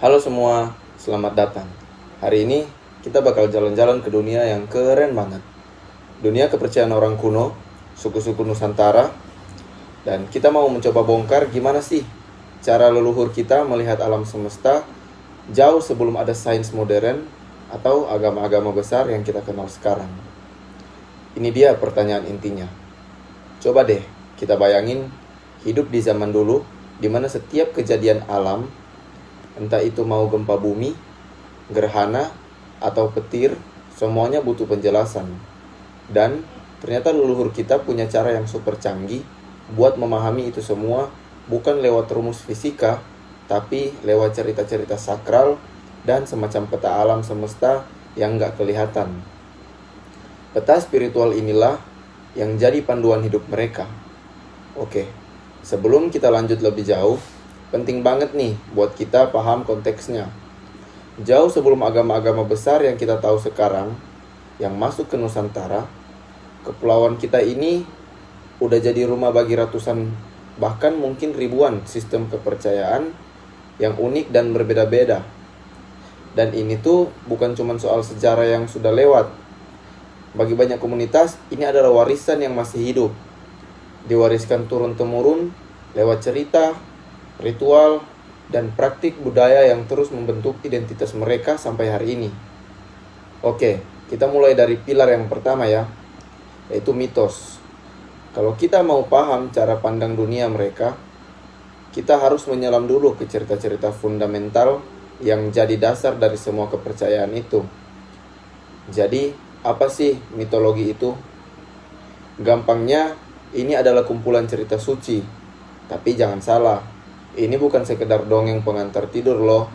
Halo semua, selamat datang. Hari ini kita bakal jalan-jalan ke dunia yang keren banget. Dunia kepercayaan orang kuno, suku-suku Nusantara, dan kita mau mencoba bongkar gimana sih cara leluhur kita melihat alam semesta jauh sebelum ada sains modern atau agama-agama besar yang kita kenal sekarang. Ini dia pertanyaan intinya. Coba deh kita bayangin hidup di zaman dulu di mana setiap kejadian alam, entah itu mau gempa bumi, gerhana, atau petir, semuanya butuh penjelasan. Dan ternyata leluhur kita punya cara yang super canggih buat memahami itu semua, bukan lewat rumus fisika, tapi lewat cerita-cerita sakral dan semacam peta alam semesta yang gak kelihatan. Peta spiritual inilah yang jadi panduan hidup mereka. Oke, sebelum kita lanjut lebih jauh, penting banget nih buat kita paham konteksnya. Jauh sebelum agama-agama besar yang kita tahu sekarang, yang masuk ke Nusantara, kepulauan kita ini udah jadi rumah bagi ratusan, bahkan mungkin ribuan sistem kepercayaan yang unik dan berbeda-beda. Dan ini tuh bukan cuma soal sejarah yang sudah lewat. Bagi banyak komunitas, ini adalah warisan yang masih hidup. Diwariskan turun-temurun lewat cerita, ritual, dan praktik budaya yang terus membentuk identitas mereka sampai hari ini. Oke, kita mulai dari pilar yang pertama ya, yaitu mitos. Kalau kita mau paham cara pandang dunia mereka, kita harus menyelam dulu ke cerita-cerita fundamental yang jadi dasar dari semua kepercayaan itu. Jadi, apa sih mitologi itu? Gampangnya, ini adalah kumpulan cerita suci. Tapi jangan salah, ini bukan sekedar dongeng pengantar tidur loh.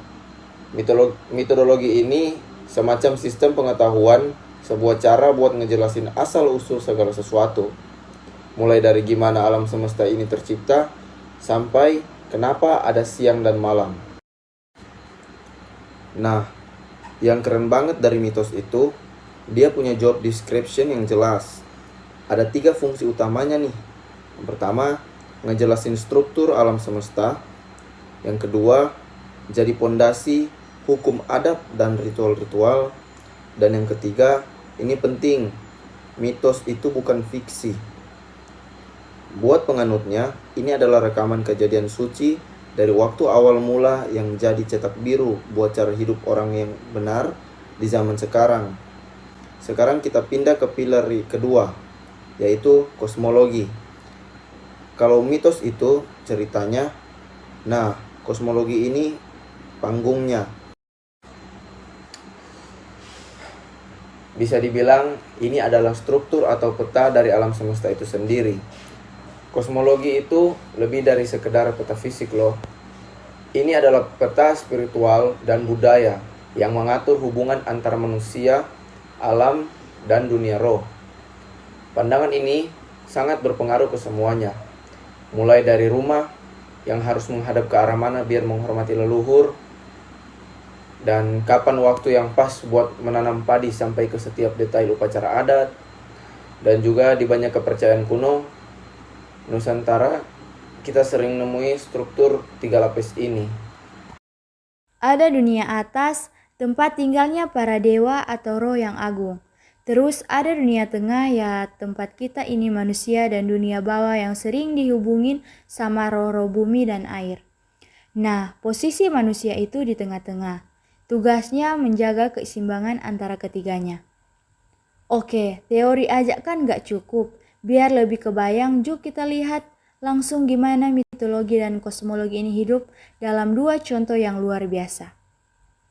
Metodologi ini semacam sistem pengetahuan, sebuah cara buat ngejelasin asal-usul segala sesuatu. Mulai dari gimana alam semesta ini tercipta, sampai kenapa ada siang dan malam. Nah, yang keren banget dari mitos itu, dia punya job description yang jelas. Ada 3 fungsi utamanya nih. Yang pertama, ngejelasin struktur alam semesta. Yang kedua, jadi pondasi hukum adat dan ritual-ritual. Dan yang ketiga, ini penting, mitos itu bukan fiksi. Buat penganutnya, ini adalah rekaman kejadian suci dari waktu awal mula yang jadi cetak biru buat cara hidup orang yang benar di zaman sekarang. Sekarang kita pindah ke pilar kedua, yaitu kosmologi. Kalau mitos itu ceritanya, nah kosmologi ini panggungnya. Bisa dibilang ini adalah struktur atau peta dari alam semesta itu sendiri. Kosmologi itu lebih dari sekedar peta fisik loh. Ini adalah peta spiritual dan budaya yang mengatur hubungan antara manusia, alam, dan dunia roh. Pandangan ini sangat berpengaruh ke semuanya. Mulai dari rumah yang harus menghadap ke arah mana biar menghormati leluhur, dan kapan waktu yang pas buat menanam padi sampai ke setiap detail upacara adat. Dan juga di banyak kepercayaan kuno Nusantara, kita sering nemui struktur 3 lapis ini. Ada dunia atas, tempat tinggalnya para dewa atau roh yang agung. Terus ada dunia tengah, ya tempat kita ini manusia, dan dunia bawah yang sering dihubungin sama roh-roh bumi dan air. Nah, posisi manusia itu di tengah-tengah. Tugasnya menjaga keseimbangan antara ketiganya. Oke, teori aja kan gak cukup. Biar lebih kebayang, yuk kita lihat langsung gimana mitologi dan kosmologi ini hidup dalam 2 contoh yang luar biasa.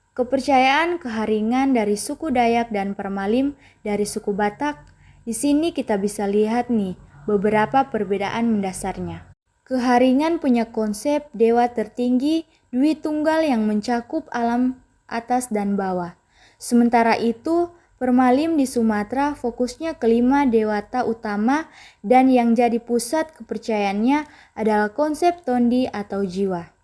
Kepercayaan keharingan dari suku Dayak dan Permalim dari suku Batak. Di sini kita bisa lihat nih beberapa perbedaan mendasarnya. Keharingan punya konsep dewa tertinggi, Dwi Tunggal yang mencakup alam atas dan bawah. Sementara itu, Permalim di Sumatera fokusnya ke 5 dewata utama, dan yang jadi pusat kepercayaannya adalah konsep tondi atau jiwa.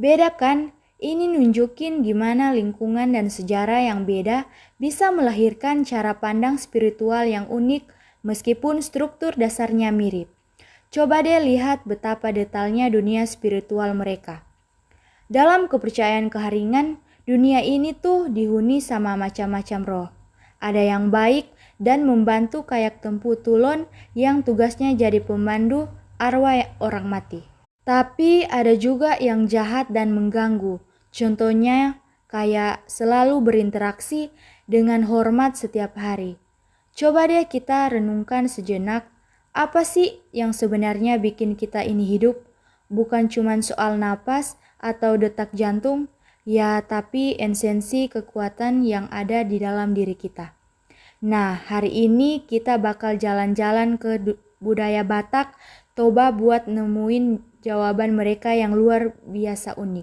Beda kan? Ini nunjukin gimana lingkungan dan sejarah yang beda bisa melahirkan cara pandang spiritual yang unik meskipun struktur dasarnya mirip. Coba deh lihat betapa detailnya dunia spiritual mereka. Dalam kepercayaan keharingan, dunia ini tuh dihuni sama macam-macam roh. Ada yang baik dan membantu kayak Tempu Tulon yang tugasnya jadi pemandu arwah orang mati. Tapi ada juga yang jahat dan mengganggu. Contohnya kayak selalu berinteraksi dengan hormat setiap hari. Coba deh kita renungkan sejenak, apa sih yang sebenarnya bikin kita ini hidup? Bukan cuma soal napas atau detak jantung, ya tapi esensi kekuatan yang ada di dalam diri kita. Nah, hari ini kita bakal jalan-jalan ke budaya Batak, coba buat nemuin jawaban mereka yang luar biasa unik.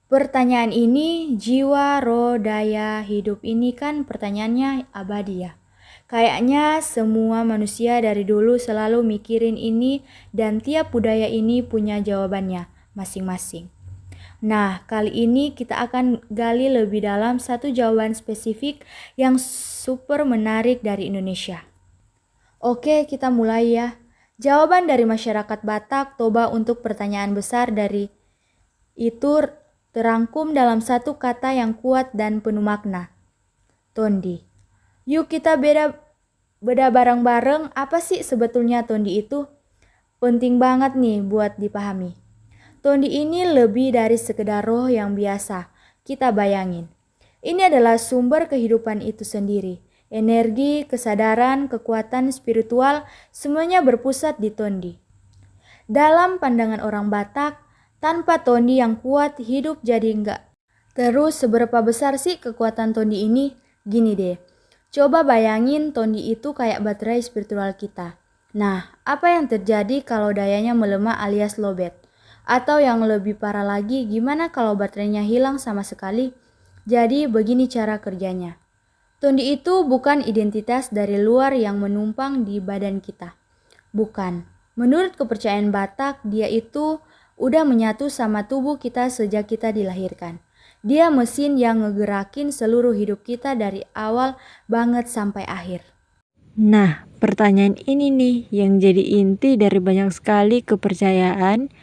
Pertanyaan ini, jiwa, roh, daya, hidup ini kan pertanyaannya abadi ya. Kayaknya semua manusia dari dulu selalu mikirin ini dan tiap budaya ini punya jawabannya masing-masing. Nah, kali ini kita akan gali lebih dalam satu jawaban spesifik yang super menarik dari Indonesia. Oke, kita mulai ya. Jawaban dari masyarakat Batak Toba untuk pertanyaan besar dari itu terangkum dalam satu kata yang kuat dan penuh makna. Tondi. Yuk kita beda bareng-bareng, apa sih sebetulnya tondi itu? Penting banget nih buat dipahami. Tondi ini lebih dari sekedar roh yang biasa kita bayangin. Ini adalah sumber kehidupan itu sendiri. Energi, kesadaran, kekuatan spiritual, semuanya berpusat di tondi. Dalam pandangan orang Batak, tanpa tondi yang kuat, hidup jadi enggak. Terus seberapa besar sih kekuatan tondi ini? Gini deh, coba bayangin tondi itu kayak baterai spiritual kita. Nah, apa yang terjadi kalau dayanya melemah alias lowbat? Atau yang lebih parah lagi, gimana kalau baterainya hilang sama sekali? Jadi begini cara kerjanya. Tondi itu bukan identitas dari luar yang menumpang di badan kita. Bukan. Menurut kepercayaan Batak, dia itu udah menyatu sama tubuh kita sejak kita dilahirkan. Dia mesin yang ngegerakin seluruh hidup kita dari awal banget sampai akhir. Nah, pertanyaan ini nih yang jadi inti dari banyak sekali kepercayaan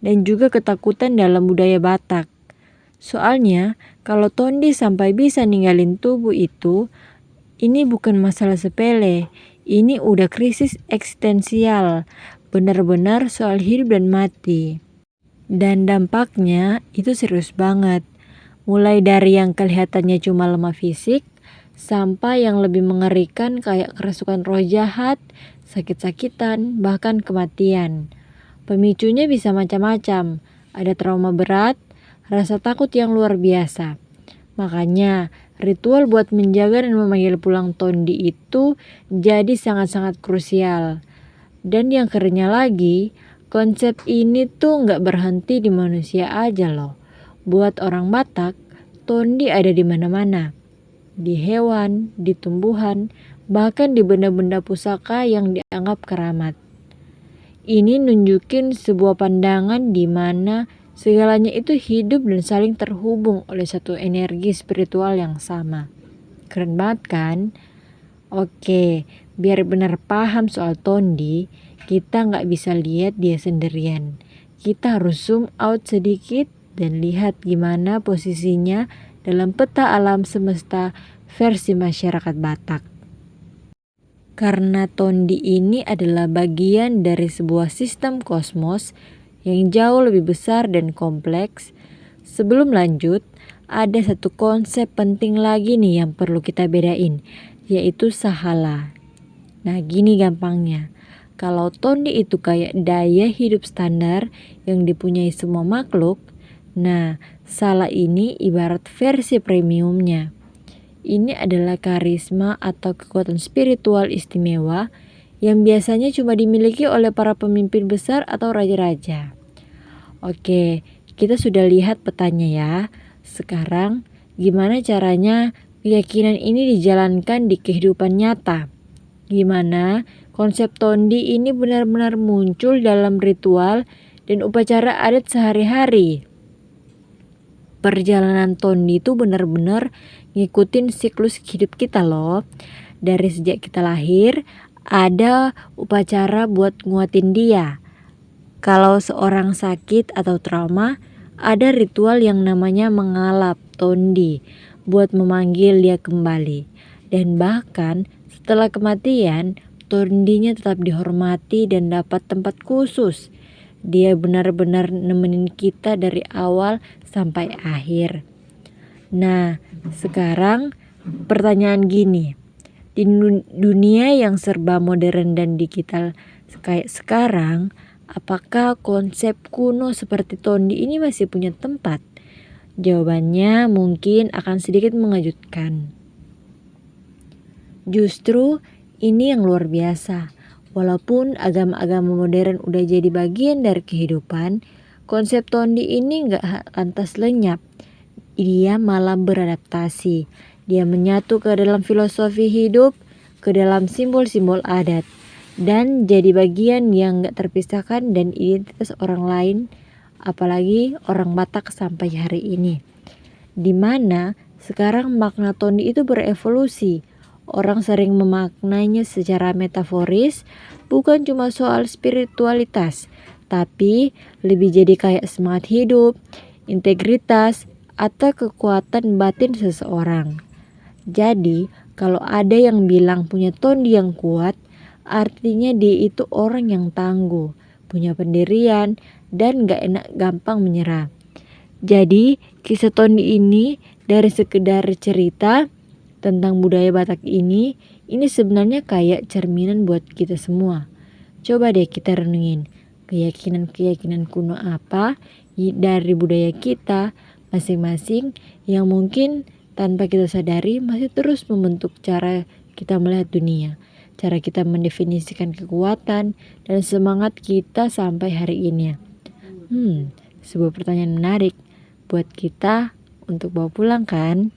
dan juga ketakutan dalam budaya Batak. Soalnya, kalau tondi sampai bisa ninggalin tubuh itu, ini bukan masalah sepele. Ini udah krisis eksistensial, benar-benar soal hidup dan mati. Dan dampaknya itu serius banget. Mulai dari yang kelihatannya cuma lemah fisik, sampai yang lebih mengerikan kayak kerasukan roh jahat, sakit-sakitan, bahkan kematian. Pemicunya bisa macam-macam, ada trauma berat, rasa takut yang luar biasa. Makanya, ritual buat menjaga dan memanggil pulang tondi itu jadi sangat-sangat krusial. Dan yang kerennya lagi, konsep ini tuh nggak berhenti di manusia aja loh. Buat orang Batak, tondi ada di mana-mana. Di hewan, di tumbuhan, bahkan di benda-benda pusaka yang dianggap keramat. Ini nunjukin sebuah pandangan di mana segalanya itu hidup dan saling terhubung oleh satu energi spiritual yang sama. Keren banget kan? Oke, biar benar paham soal tondi, kita nggak bisa lihat dia sendirian. Kita harus zoom out sedikit dan lihat gimana posisinya dalam peta alam semesta versi masyarakat Batak. Karena tondi ini adalah bagian dari sebuah sistem kosmos yang jauh lebih besar dan kompleks. Sebelum lanjut, ada satu konsep penting lagi nih yang perlu kita bedain, yaitu sahala. Nah, gini gampangnya. Kalau tondi itu kayak daya hidup standar yang dipunyai semua makhluk, nah, salah ini ibarat versi premiumnya. Ini adalah karisma atau kekuatan spiritual istimewa yang biasanya cuma dimiliki oleh para pemimpin besar atau raja-raja. Oke, kita sudah lihat petanya ya. Sekarang, gimana caranya keyakinan ini dijalankan di kehidupan nyata? Gimana konsep tondi ini benar-benar muncul dalam ritual dan upacara adat sehari-hari? Perjalanan tondi itu benar-benar ngikutin siklus hidup kita loh. Dari sejak kita lahir, ada upacara buat nguatin dia. Kalau seorang sakit atau trauma, ada ritual yang namanya mengalap Tondi buat memanggil dia kembali. Dan bahkan setelah kematian, Tondinya tetap dihormati dan dapat tempat khusus. Dia benar-benar nemenin kita dari awal sampai akhir. Nah, sekarang pertanyaan gini. Di dunia yang serba modern dan digital kayak sekarang, apakah konsep kuno seperti Tondi ini masih punya tempat? Jawabannya mungkin akan sedikit mengejutkan. Justru ini yang luar biasa. Walaupun agama-agama modern udah jadi bagian dari kehidupan, konsep Tondi ini gak lantas lenyap. Dia malah beradaptasi. Dia menyatu ke dalam filosofi hidup, ke dalam simbol-simbol adat, dan jadi bagian yang gak terpisahkan dan identitas orang lain, apalagi orang Batak sampai hari ini. Dimana sekarang makna Tondi itu berevolusi. Orang sering memaknainya secara metaforis, bukan cuma soal spiritualitas, tapi lebih jadi kayak semangat hidup, integritas, atau kekuatan batin seseorang. Jadi, kalau ada yang bilang punya Tondi yang kuat, artinya dia itu orang yang tangguh, punya pendirian, dan gak enak gampang menyerah. Jadi, kisah Tondi ini dari sekedar cerita tentang budaya Batak ini sebenarnya kayak cerminan buat kita semua. Coba deh kita renungin, keyakinan-keyakinan kuno apa dari budaya kita masing-masing yang mungkin tanpa kita sadari masih terus membentuk cara kita melihat dunia, cara kita mendefinisikan kekuatan dan semangat kita sampai hari ini. Sebuah pertanyaan menarik buat kita untuk bawa pulang kan?